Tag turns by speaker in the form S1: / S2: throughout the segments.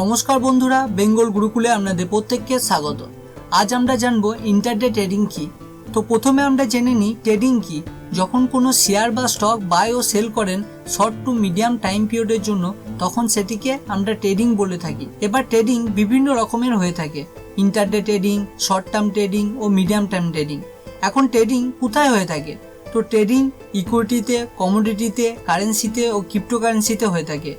S1: নমস্কার বন্ধুরা, বেঙ্গল গুরুকুলে আপনাদের প্রত্যেককে স্বাগত। আজ আমরা জানবো ইন্টারডে ট্রেডিং কি। তো প্রথমে আমরা জেনে নিই ট্রেডিং কি। যখন কোনো শেয়ার বা স্টক বাই ও সেল করেন শর্ট টু মিডিয়াম টাইম পিরিয়ডের জন্য, তখন সেটিকে আমরা ট্রেডিং বলে থাকি। এবার ট্রেডিং বিভিন্ন রকমের হয়ে থাকে, intraday trading, short term trading ও মিডিয়াম টার্ম ট্রেডিং। এখন ট্রেডিং কোথায় হয়ে থাকে? তো ট্রেডিং ইকুইটিতে, কমোডিটিতে, কারেন্সিতে ও ক্রিপ্টোকারেন্সিতে হয়ে থাকে।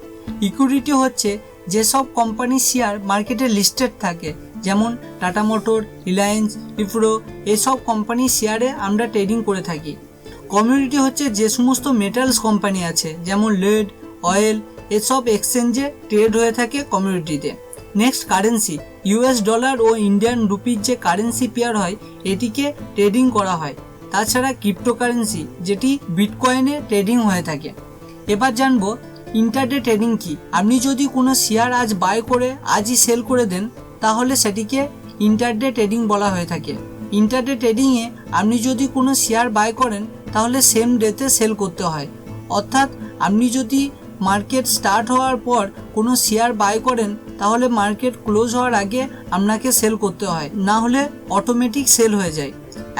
S1: ইকুইটি হচ্ছে যেসব কোম্পানির শেয়ার মার্কেটে লিস্টেড থাকে, যেমন টাটা মোটর, রিলায়েন্স, ইফ্রো, এসব কোম্পানির শেয়ারে আমরা ট্রেডিং করে থাকি। কমোডিটি হচ্ছে যে সমস্ত মেটালস কোম্পানি আছে, যেমন লেড, অয়েল, এসব এক্সচেঞ্জে ট্রেড হয়ে থাকে কমোডিটিতে। নেক্সট কারেন্সি, ইউএস ডলার ও ইন্ডিয়ান রুপির যে কারেন্সি পেয়ার হয় এটিকে ট্রেডিং করা হয়। তাছাড়া ক্রিপ্টোকারেন্সি, যেটি বিটকয়েনে ট্রেডিং হয়ে থাকে। এবার জানবো ইন্টারডে ট্রেডিং কি। আপনি যদি কোনো শেয়ার আজ বাই করে আজই সেল করে দেন, তাহলে সেটিকে ইন্টারডে ট্রেডিং বলা হয়ে থাকে। ইন্টারডে ট্রেডিংয়ে আপনি যদি কোনো শেয়ার বাই করেন তাহলে সেম ডেতে সেল করতে হয়। অর্থাৎ আপনি যদি মার্কেট স্টার্ট হওয়ার পর কোনো শেয়ার বাই করেন, তাহলে মার্কেট ক্লোজ হওয়ার আগে আপনাকে সেল করতে হয়, না হলে অটোমেটিক সেল হয়ে যায়।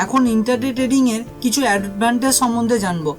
S1: এখন ইন্টারডে ট্রেডিংয়ের কিছু অ্যাডভান্টেজ সম্বন্ধে জানবো।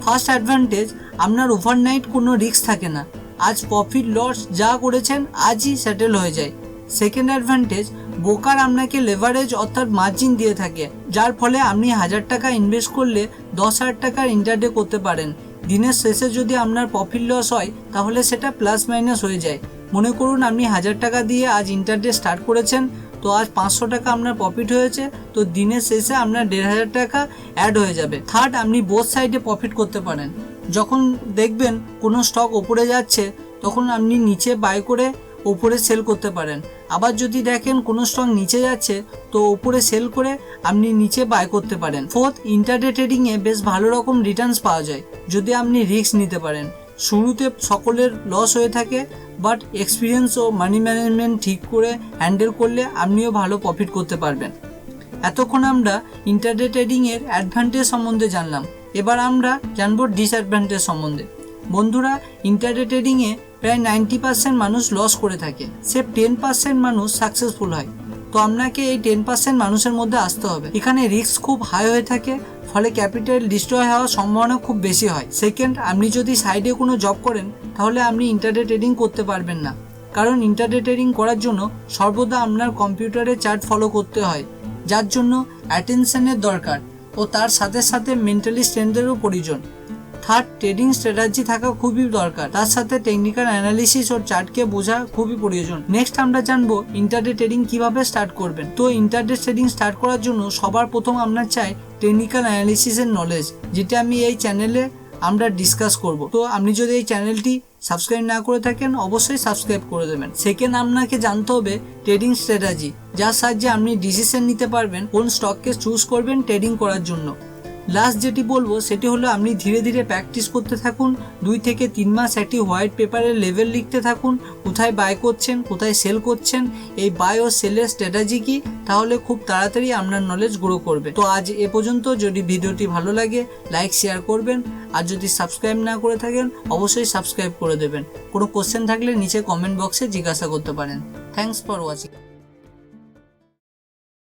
S1: ফার্স্ট অ্যাডভান্টেজ, আপনার ওভারনাইট কোনো রিস্ক থাকে না। আজ প্রফিট লস যা করেছেন আজই সেটেল হয়ে যায়। সেকেন্ড অ্যাডভান্টেজ, ব্রোকার আপনাকে লেভারেজ অর্থাৎ মার্জিন দিয়ে থাকে, যার ফলে আপনি 1000 টাকা ইনভেস্ট করলে 10,000 টাকার ইন্টারডে করতে পারেন। দিনের শেষে যদি আপনার প্রফিট লস হয় তাহলে সেটা প্লাস মাইনাস হয়ে যায়। মনে করুন আপনি 1000 টাকা দিয়ে আজ ইন্টারডে স্টার্ট করেছেন, তো আজ 500 টাকা আপনার প্রফিট হয়েছে, তো দিনের শেষে আপনার 1500 টাকা অ্যাড হয়ে যাবে। থার্ড, আপনি বোথ সাইডে প্রফিট করতে পারেন। যখন দেখবেন কোনো স্টক ওপরে যাচ্ছে, তখন আপনি নিচে বাই করে ওপরে সেল করতে পারেন। আবার যদি দেখেন কোনো স্টক নিচে যাচ্ছে, তো ওপরে সেল করে আপনি নিচে বাই করতে পারেন। ফোর্থ, ইন্টারডে ট্রেডিংয়ে বেশ ভালো রকম রিটার্নস পাওয়া যায় যদি আপনি রিস্ক নিতে পারেন। শুরুতে সকলের লস হয়ে থাকে, বাট এক্সপিরিয়েন্স ও মানি ম্যানেজমেন্ট ঠিক করে হ্যান্ডেল করলে আপনিও ভালো প্রফিট করতে পারবেন। এতক্ষণ আমরা ইন্টারডে ট্রেডিংয়ের অ্যাডভান্টেজ সম্বন্ধে জানলাম। এবার আমরা জানবো ডিসঅ্যাডভান্টেজ সম্বন্ধে। বন্ধুরা, ইন্টারডে ট্রেডিংয়ে প্রায় 90% মানুষ লস করে থাকে, সে 10% মানুষ সাকসেসফুল হয়। তো আপনাকে এই 10% মানুষের মধ্যে আসতে হবে। এখানে রিস্ক খুব হাই হয়ে থাকে, ফলে ক্যাপিটাল ডিস্ট্রয় হওয়ার সম্ভাবনা খুব বেশি হয়। সেকেন্ড, আপনি যদি সাইডে কোনো জব করেন তাহলে আপনি ইন্টারডে ট্রেডিং করতে পারবেন না, কারণ ইন্টারডে ট্রেডিং করার জন্য সর্বদা আপনার কম্পিউটারে চার্ট ফলো করতে হয়, যার জন্য অ্যাটেনশনের দরকার ও তার সাথে সাথে মেন্টালি স্ট্রেংথেরও প্রয়োজন। থার্ড, ট্রেডিং স্ট্র্যাটেজি থাকা খুবই দরকার, তার সাথে টেকনিক্যাল অ্যানালিসিস ও চার্টকে বোঝা খুবই প্রয়োজন। নেক্সট আমরা জানবো ইন্টারডে ট্রেডিং কিভাবে স্টার্ট করবেন। তো ইন্টারডে ট্রেডিং স্টার্ট করার জন্য সবার প্রথম আপনার চাই টেকনিক্যাল অ্যানালিসিসের নলেজ, যেটা আমি এই চ্যানেলে আমরা ডিসকাস করব। তো আপনি যদি এই চ্যানেলটি সাবস্ক্রাইব না করে থাকেন, অবশ্যই সাবস্ক্রাইব করে দেবেন। সেকেন্ড, আপনাকে জানতে হবে ট্রেডিং স্ট্র্যাটেজি, যার সাহায্যে আপনি ডিসিশন নিতে পারবেন কোন স্টককে চুজ করবেন ট্রেডিং করার জন্য। লাস্ট যেটি বলবো সেটি হলো আপনি ধীরে ধীরে প্র্যাকটিস করতে থাকুন। 2 থেকে 3 মাস একটি হোয়াইট পেপারে লেভেল লিখতে থাকুন, কোথায় বাই করছেন, কোথায় সেল করছেন, এই বাই ও সেলের স্ট্র্যাটেজি কি, তাহলে খুব তাড়াতাড়ি আপনার নলেজ গ্রো করবে। তো আজ এ পর্যন্ত। যদি ভিডিওটি ভালো লাগে লাইক শেয়ার করবেন, আর যদি সাবস্ক্রাইব না করে থাকেন অবশ্যই সাবস্ক্রাইব করে দেবেন। কোনো কোশ্চেন থাকলে নিচে কমেন্ট বক্সে জিজ্ঞাসা করতে পারেন। Thanks for watching.